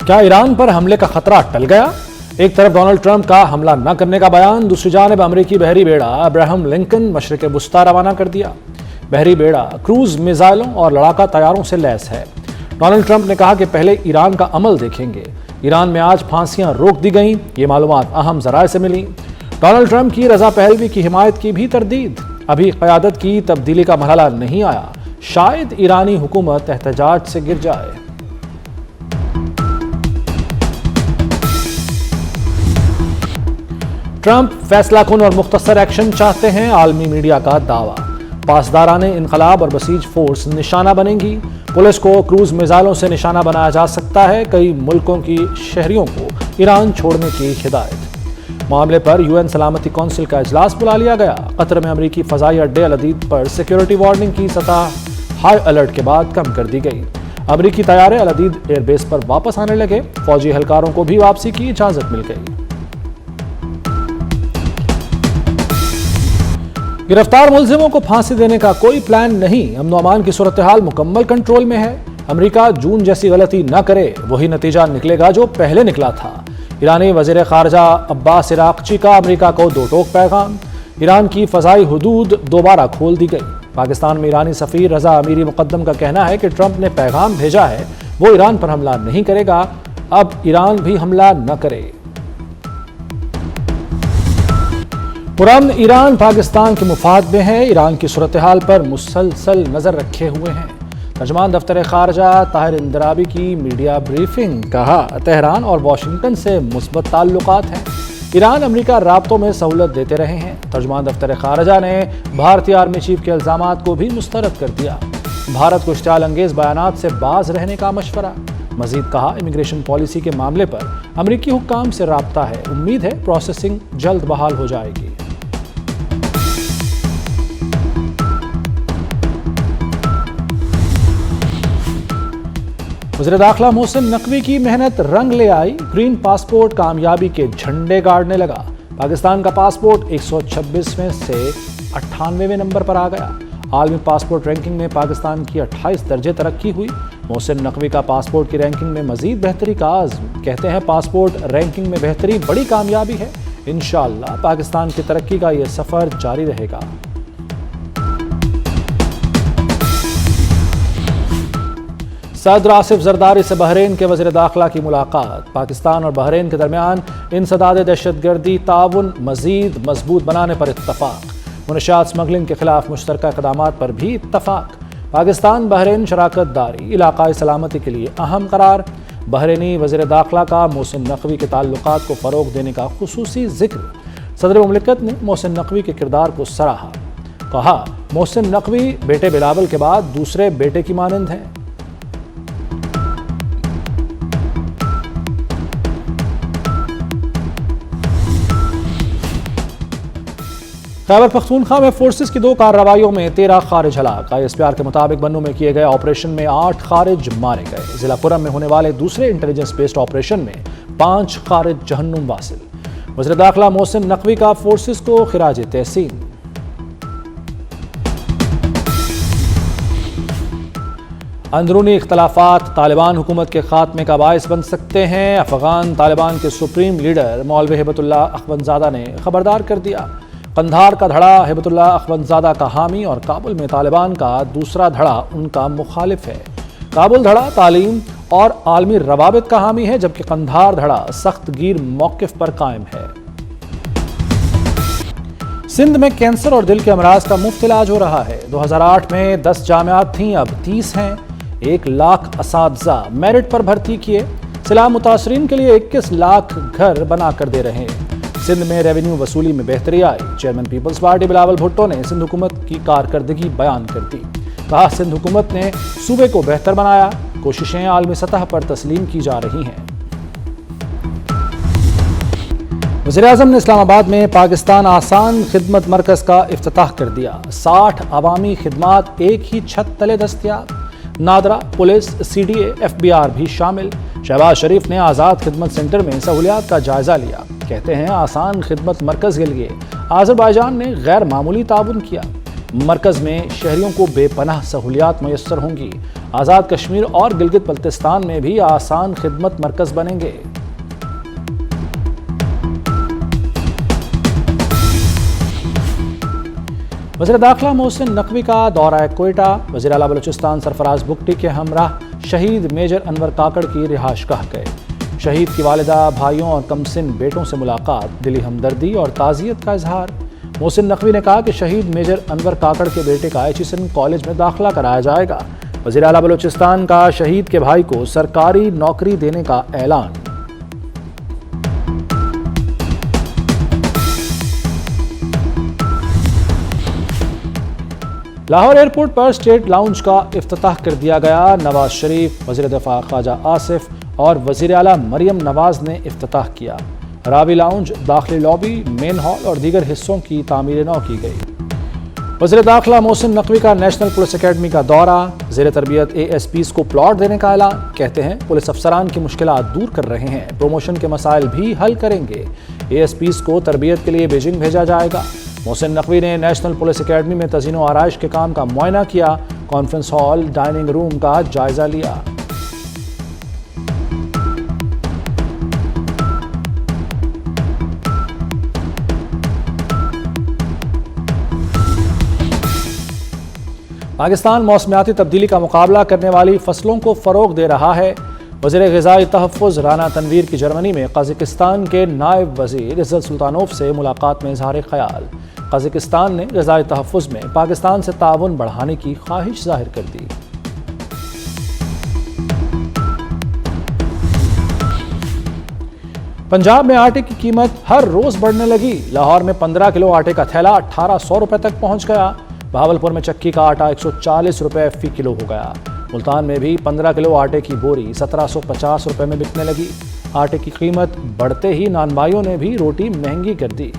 کیا ایران پر حملے کا خطرہ ٹل گیا؟ ایک طرف ڈونلڈ ٹرمپ کا حملہ نہ کرنے کا بیان، دوسری جانب امریکی بحری بیڑا ابراہم لنکن مشرق وسطی روانہ کر دیا۔ بحری بیڑا کروز میزائلوں اور لڑاکا طیاروں سے لیس ہے۔ ڈونلڈ ٹرمپ نے کہا کہ پہلے ایران کا عمل دیکھیں گے۔ ایران میں آج پھانسیاں روک دی گئیں، یہ معلومات اہم ذرائع سے ملی۔ ڈونلڈ ٹرمپ کی رضا پہلوی کی حمایت کی بھی تردید، ابھی قیادت کی تبدیلی کا مرحلہ نہیں آیا، شاید ایرانی حکومت احتجاج سے گر جائے۔ ٹرمپ فیصلہ کن اور مختصر ایکشن چاہتے ہیں، عالمی میڈیا کا دعویٰ۔ پاسداران انقلاب اور بسیج فورس نشانہ بنے گی، پولیس کو کروز میزائلوں سے نشانہ بنایا جا سکتا ہے، کئی ملکوں کی شہریوں کو ایران چھوڑنے کی ہدایت۔ معاملے پر UN سلامتی کونسل کا اجلاس بلا لیا گیا۔ قطر میں امریکی فضائی اڈے العدید پر سیکیورٹی وارننگ کی سطح ہائی الرٹ کے بعد کم کر دی گئی۔ امریکی طیارے العدید ایئر بیس پر واپس آنے لگے، فوجی اہلکاروں کو بھی واپسی کی اجازت مل گئی۔ گرفتار ملزموں کو پھانسی دینے کا کوئی پلان نہیں، امن و امان کی صورتحال مکمل کنٹرول میں ہے۔ امریکہ جون جیسی غلطی نہ کرے، وہی نتیجہ نکلے گا جو پہلے نکلا تھا۔ ایرانی وزیر خارجہ عباس عراقچی کا امریکہ کو دو ٹوک پیغام، ایران کی فضائی حدود دوبارہ کھول دی گئی۔ پاکستان میں ایرانی سفیر رضا امیری مقدم کا کہنا ہے کہ ٹرمپ نے پیغام بھیجا ہے، وہ ایران پر حملہ نہیں کرے گا، اب ایران بھی حملہ نہ کرے۔ پرامن ایران پاکستان کے مفاد میں ہے، ایران کی صورتحال پر مسلسل نظر رکھے ہوئے ہیں۔ ترجمان دفتر خارجہ طاہر اندرابی کی میڈیا بریفنگ، کہا تہران اور واشنگٹن سے مثبت تعلقات ہیں، ایران امریکہ رابطوں میں سہولت دیتے رہے ہیں۔ ترجمان دفتر خارجہ نے بھارتی آرمی چیف کے الزامات کو بھی مسترد کر دیا، بھارت کو اشتعال انگیز بیانات سے باز رہنے کا مشورہ۔ مزید کہا امیگریشن پالیسی کے معاملے پر امریکی حکام سے رابطہ ہے، امید ہے پروسیسنگ جلد بحال ہو جائے گی۔ وزیر داخلہ محسن نقوی کی محنت رنگ لے آئی، گرین پاسپورٹ کامیابی کے جھنڈے گاڑنے لگا۔ پاکستان کا پاسپورٹ 126ویں سے 98ویں نمبر پر آ گیا۔ عالمی پاسپورٹ رینکنگ میں پاکستان کی 28 درجے ترقی ہوئی۔ محسن نقوی کا پاسپورٹ کی رینکنگ میں مزید بہتری کا عزم، کہتے ہیں پاسپورٹ رینکنگ میں بہتری بڑی کامیابی ہے، انشاءاللہ پاکستان کی ترقی کا یہ سفر جاری رہے گا۔ صدر آصف زرداری سے بحرین کے وزیر داخلہ کی ملاقات، پاکستان اور بحرین کے درمیان انسداد دہشت گردی تعاون مزید مضبوط بنانے پر اتفاق، منشیات سمگلنگ کے خلاف مشترکہ اقدامات پر بھی اتفاق، پاکستان بحرین شراکت داری علاقائی سلامتی کے لیے اہم قرار، بحرینی وزیر داخلہ کا محسن نقوی کے تعلقات کو فروغ دینے کا خصوصی ذکر، صدر مملکت نے محسن نقوی کے کردار کو سراہا، کہا محسن نقوی بیٹے بلاول کے بعد دوسرے بیٹے کی مانند ہیں۔ خیبر پختونخوا میں فورسز کی 2 کارروائیوں میں 13 خارج ہلاک۔ ISPR کے مطابق بنوں میں کیے گئے آپریشن میں 8 خارج مارے گئے۔ ضلع پورم میں ہونے والے دوسرے انٹیلیجنس بیسڈ آپریشن میں 5 خارج جہنم واصل۔ وزیر داخلہ محسن نقوی کا فورسز کو خراج تحسین۔ اندرونی اختلافات طالبان حکومت کے خاتمے کا باعث بن سکتے ہیں، افغان طالبان کے سپریم لیڈر مولوی ہیبت اللہ اخوندزادہ نے خبردار کر دیا۔ قندھار کا دھڑا ہیبت اللہ اخوندزادہ کا حامی اور کابل میں طالبان کا دوسرا دھڑا ان کا مخالف ہے۔ کابل دھڑا تعلیم اور عالمی روابط کا حامی ہے، جبکہ قندھار دھڑا سخت گیر موقف پر قائم ہے۔ سندھ میں کینسر اور دل کے امراض کا مفت علاج ہو رہا ہے۔ 2008 میں 10 جامعات تھیں، اب 30 ہیں۔ 1 لاکھ اساتذہ میرٹ پر بھرتی کیے، سیلاب متاثرین کے لیے 21 لاکھ گھر بنا کر دے رہے ہیں۔ سندھ میں ریونیو وصولی میں بہتری آئی، چیئرمین پیپلز پارٹی بلاول بھٹو نے سندھ حکومت کی کارکردگی بیان کر دی، کہا سندھ حکومت نے صوبے کو بہتر بنایا، کوششیں عالمی سطح پر تسلیم کی جا رہی ہیں۔ وزیر اعظم نے اسلام آباد میں پاکستان آسان خدمت مرکز کا افتتاح کر دیا، 60 عوامی خدمات ایک ہی چھت تلے دستیاب، نادرا، پولیس، CDA، FBR بھی شامل۔ شہباز شریف نے آزاد خدمت سینٹر میں سہولیات کا جائزہ لیا، کہتے ہیں آسان خدمت مرکز کے لیے آذربائیجان نے غیر معمولی تعاون کیا، مرکز میں شہریوں کو بے پناہ سہولیات میسر ہوں گی، آزاد کشمیر اور گلگت بلتستان میں بھی آسان خدمت مرکز بنیں گے۔ وزیر داخلہ محسن نقوی کا دورہ کوئٹہ، وزیر اعلیٰ بلوچستان سرفراز بگٹی کے ہمراہ شہید میجر انور کاکڑ کی رہائش گاہ گئے۔ شہید کی والدہ، بھائیوں اور کمسن بیٹوں سے ملاقات، دلی ہمدردی اور تعزیت کا اظہار۔ محسن نقوی نے کہا کہ شہید میجر انور کاکڑ کے بیٹے کا ایچیسن کالج میں داخلہ کرایا جائے گا۔ وزیر اعلیٰ بلوچستان کا شہید کے بھائی کو سرکاری نوکری دینے کا اعلان۔ لاہور ایئرپورٹ پر اسٹیٹ لاؤنج کا افتتاح کر دیا گیا۔ نواز شریف، وزیر دفاع خواجہ آصف اور وزیر اعلیٰ مریم نواز نے افتتاح کیا۔ راوی لاؤنج، داخلی لابی، مین ہال اور دیگر حصوں کی تعمیر نو کی گئی۔ وزیر داخلہ محسن نقوی کا نیشنل پولیس اکیڈمی کا دورہ، زیر تربیت ASPs کو پلاٹ دینے کا اعلان۔ کہتے ہیں پولیس افسران کی مشکلات دور کر رہے ہیں، پروموشن کے مسائل بھی حل کریں گے۔ ASPs کو تربیت کے لیے بیجنگ بھیجا جائے گا۔ محسن نقوی نے نیشنل پولیس اکیڈمی میں تزئین و آرائش کے کام کا معائنہ کیا، کانفرنس ہال، ڈائننگ روم کا جائزہ لیا۔ پاکستان موسمیاتی تبدیلی کا مقابلہ کرنے والی فصلوں کو فروغ دے رہا ہے۔ وزیر غذائی تحفظ رانا تنویر کی جرمنی میں قازقستان کے نائب وزیر عزت سلطانوف سے ملاقات میں اظہار خیال۔ قازقستان نے غذائی تحفظ میں پاکستان سے تعاون بڑھانے کی خواہش ظاہر کر دی۔ پنجاب میں آٹے کی قیمت ہر روز بڑھنے لگی۔ لاہور میں 15 کلو آٹے کا تھیلا 1800 روپے تک پہنچ گیا۔ بہاولپور میں چکی کا آٹا 140 روپے فی کلو ہو گیا۔ ملتان میں بھی 15 کلو آٹے کی بوری 1750 روپے میں بکنے لگی۔ آٹے کی قیمت بڑھتے ہی نان بھائیوں نے بھی روٹی مہنگی کر دی۔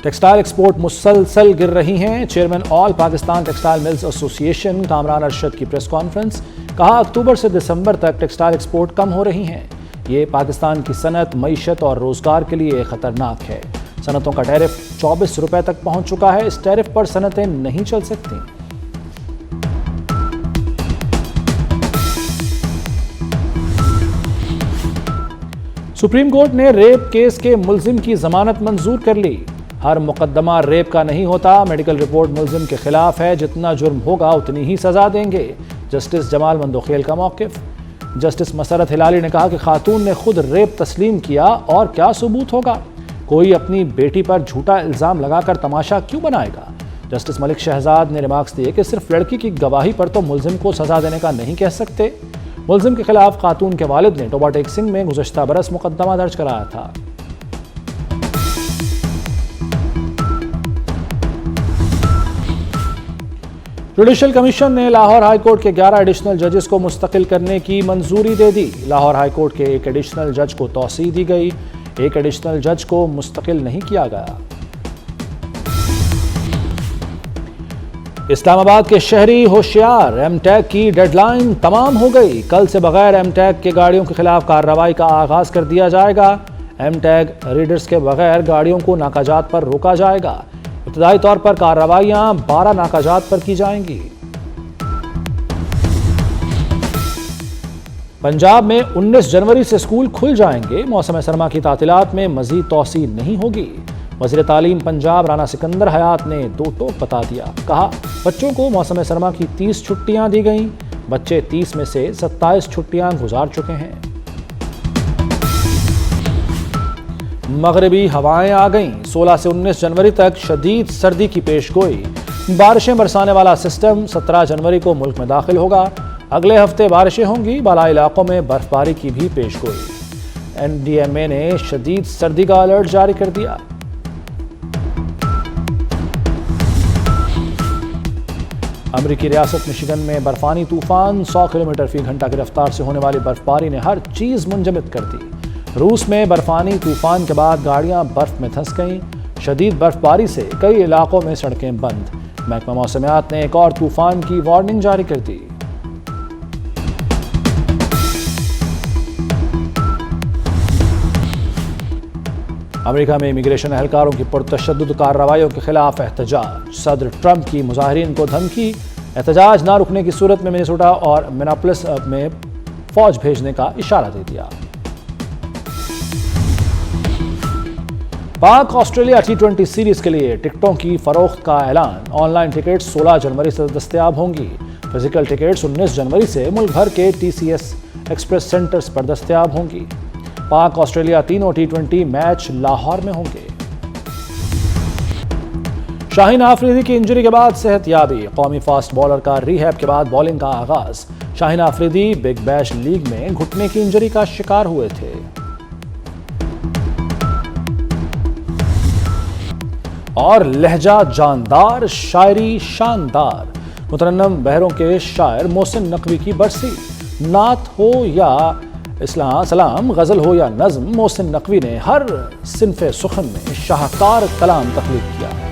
ٹیکسٹائل ایکسپورٹ مسلسل گر رہی ہیں۔ چیئرمین آل پاکستان ٹیکسٹائل ملز ایسوسی ایشن کامران ارشد کی پریس کانفرنس، کہا اکتوبر سے دسمبر تک ٹیکسٹائل ایکسپورٹ کم ہو رہی ہیں۔ یہ پاکستان کی صنعت، معیشت اور روزگار کے لیے خطرناک ہے۔ صنعتوں کا ٹیرف 24 روپے تک پہنچ چکا ہے۔ اس ٹیرف پر صنعتیں نہیں چل سکتی۔ سپریم کورٹ نے ریپ کیس کے ملزم کی ضمانت منظور کر لی۔ ہر مقدمہ ریپ کا نہیں ہوتا، میڈیکل رپورٹ ملزم کے خلاف ہے، جتنا جرم ہوگا اتنی ہی سزا دیں گے۔ جسٹس جمال مندوخیل کا موقف۔ جسٹس مسرت ہلالی نے کہا کہ خاتون نے خود ریپ تسلیم کیا اور کیا ثبوت ہوگا؟ کوئی اپنی بیٹی پر جھوٹا الزام لگا کر تماشا کیوں بنائے گا؟ جسٹس ملک شہزاد نے ریمارکس دیے کہ صرف لڑکی کی گواہی پر تو ملزم کو سزا دینے کا نہیں کہہ سکتے۔ ملزم کے خلاف خاتون کے والد نے ٹوبا ٹیک سنگھ میں گزشتہ برس مقدمہ درج کرایا تھا۔ جوڈیشل کمیشن نے لاہور ہائی کورٹ کے 11 ایڈیشنل ججز کو مستقل کرنے کی منظوری دے دی۔ لاہور ہائی کورٹ کے ایک ایڈیشنل جج کو توسیع دی گئی، ایک ایڈیشنل جج کو مستقل نہیں کیا گیا۔ اسلام آباد کے شہری ہوشیار، ایم ٹیک کی ڈیڈ لائن تمام ہو گئی۔ کل سے بغیر ایم ٹیک کے گاڑیوں کے خلاف کارروائی کا آغاز کر دیا جائے گا۔ ایم ٹیگ ریڈرز کے بغیر گاڑیوں کو ناکہ جات پر روکا جائے گا۔ ابتدائی طور پر کارروائیاں 12 ناکہ جات پر کی جائیں گی۔ پنجاب میں 19 جنوری سے اسکول کھل جائیں گے۔ موسم سرما کی تعطیلات میں مزید توسیع نہیں ہوگی۔ وزیر تعلیم پنجاب رانا سکندر حیات نے دو ٹوک بتا دیا۔ کہا بچوں کو موسم سرما کی 30 چھٹیاں دی گئیں، بچے 30 میں سے 27 چھٹیاں گزار چکے ہیں۔ مغربی ہوائیں آ گئیں۔ 16 سے 19 جنوری تک شدید سردی کی پیش گوئی۔ بارشیں برسانے والا سسٹم 17 جنوری کو ملک میں داخل ہوگا۔ اگلے ہفتے بارشیں ہوں گی۔ بالائی علاقوں میں برف باری کی بھی پیش گوئی۔ NDMA نے شدید سردی کا الرٹ جاری کر دیا۔ امریکی ریاست مشیگن میں برفانی طوفان، 100 کلومیٹر فی گھنٹہ کی رفتار سے ہونے والی برف باری نے ہر چیز منجمد کر دی۔ روس میں برفانی طوفان کے بعد گاڑیاں برف میں دھنس گئیں۔ شدید برف باری سے کئی علاقوں میں سڑکیں بند۔ محکمہ موسمیات نے ایک اور طوفان کی وارننگ جاری کر دی۔ امریکہ میں امیگریشن اہلکاروں کی پرتشدد کارروائیوں کے خلاف احتجاج، صدر ٹرمپ کی مظاہرین کو دھمکی، احتجاج نہ رکنے کی صورت میں منیسوٹا اور منیاپولس میں فوج بھیجنے کا اشارہ دے دیا۔ پاک آسٹریلیا T20 سیریز کے لیے ٹکٹوں کی فروخت کا اعلان، آن لائن ٹکٹس 16 جنوری سے دستیاب ہوں گی، فزیکل ٹکٹس 19 جنوری سے ملک بھر کے TCS ایکسپریس سینٹرز پر دستیاب ہوں گی۔ پاک آسٹریلیا تینوں T20 میچ لاہور میں ہوں گے۔ شاہین آفریدی کی انجری کے بعد صحت یابی، قومی فاسٹ بالر کا ریہیب کے بعد بالنگ کا آغاز۔ شاہین آفریدی بگ بیش لیگ میں گھٹنے کی انجری کا شکار ہوئے تھے۔ اور لہجہ جاندار، شاعری شاندار، مترنم بہروں کے شاعر محسن نقوی کی برسی۔ نعت ہو یا سلام، غزل ہو یا نظم، محسن نقوی نے ہر صنف سخن میں شاہکار کلام تخلیق کیا۔